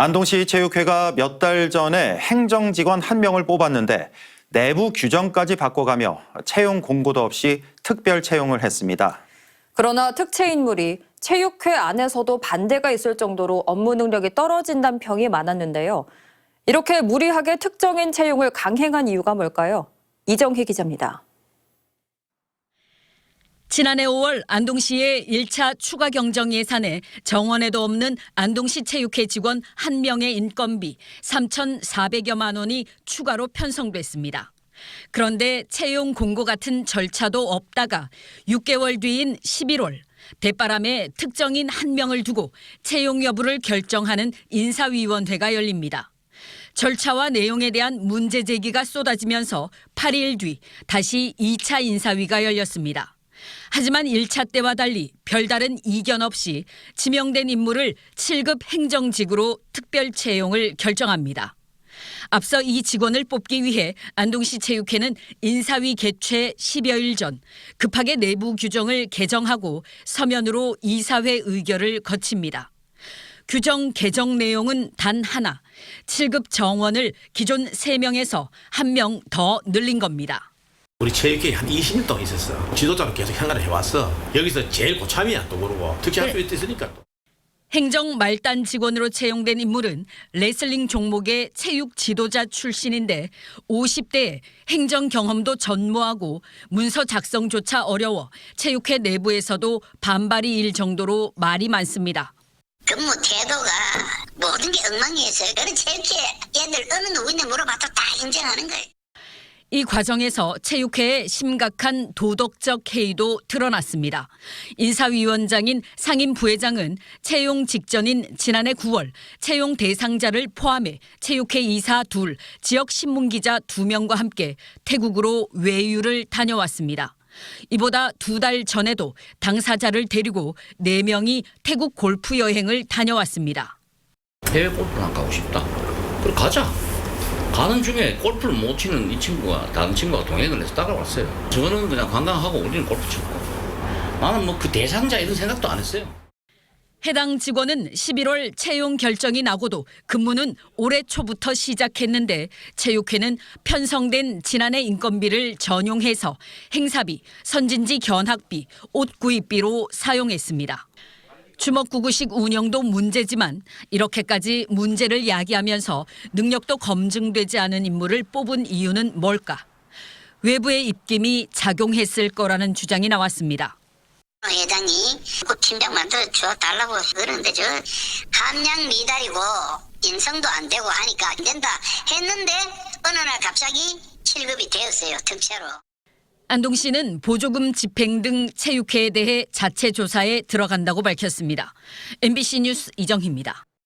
안동시 체육회가 몇 달 전에 행정직원 1명을 뽑았는데 내부 규정까지 바꿔가며 채용 공고도 없이 특별 채용을 했습니다. 그러나 특채 인물이 체육회 안에서도 반대가 있을 정도로 업무 능력이 떨어진다는 평이 많았는데요. 이렇게 무리하게 특정인 채용을 강행한 이유가 뭘까요? 이정희 기자입니다. 지난해 5월 안동시의 1차 추가 경정 예산에 정원에도 없는 안동시 체육회 직원 1명의 인건비 3,400여만 원이 추가로 편성됐습니다. 그런데 채용 공고 같은 절차도 없다가 6개월 뒤인 11월 대바람에 특정인 1명을 두고 채용 여부를 결정하는 인사위원회가 열립니다. 절차와 내용에 대한 문제 제기가 쏟아지면서 8일 뒤 다시 2차 인사위가 열렸습니다. 하지만 1차 때와 달리 별다른 이견 없이 지명된 인물을 7급 행정직으로 특별 채용을 결정합니다. 앞서 이 직원을 뽑기 위해 안동시 체육회는 인사위 개최 10여일 전 급하게 내부 규정을 개정하고 서면으로 이사회 의결을 거칩니다. 규정 개정 내용은 단 하나, 7급 정원을 기존 3명에서 1명 더 늘린 겁니다. 우리 체육회에 한 20년 동안 있었어. 지도자로 계속 생활을 해왔어. 여기서 제일 고참이야 또 그러고 특히 할 수 있으니까 또. 행정 말단 직원으로 채용된 인물은 레슬링 종목의 체육 지도자 출신인데 50대에 행정 경험도 전무하고 문서 작성조차 어려워 체육회 내부에서도 반발이 일 정도로 말이 많습니다. 근무 태도가 모든 게 엉망이었어요. 그런 체육회 얘들 어느 누구인데 물어봐도 다 인정하는 거예요. 이 과정에서 체육회의 심각한 도덕적 해이도 드러났습니다. 인사위원장인 상임 부회장은 채용 직전인 지난해 9월 채용 대상자를 포함해 체육회 이사 2, 지역 신문기자 2명과 함께 태국으로 외유를 다녀왔습니다. 이보다 2달 전에도 당사자를 데리고 4명이 태국 골프 여행을 다녀왔습니다. 해외 골프를 안 가고 싶다? 그럼 가자. 가는 중에 골프를 못 치는 이 친구가 다른 친구가 동행을 해서 따라왔어요. 저는 그냥 관광하고 우리는 골프 치고. 나는 뭐 그 대상자 이런 생각도 안 했어요. 해당 직원은 11월 채용 결정이 나고도 근무는 올해 초부터 시작했는데 체육회는 편성된 지난해 인건비를 전용해서 행사비, 선진지 견학비, 옷 구입비로 사용했습니다. 주먹구구식 운영도 문제지만 이렇게까지 문제를 야기하면서 능력도 검증되지 않은 인물을 뽑은 이유는 뭘까? 외부의 입김이 작용했을 거라는 주장이 나왔습니다. 회장이 팀장 만들어 달라고 그러는데 저 함량 미달이고 인성도 안 되고 하니까 안 된다 했는데 어느 날 갑자기 7급이 되었어요. 특채로. 안동시는 보조금 집행 등 체육회에 대해 자체 조사에 들어간다고 밝혔습니다. MBC 뉴스 이정희입니다.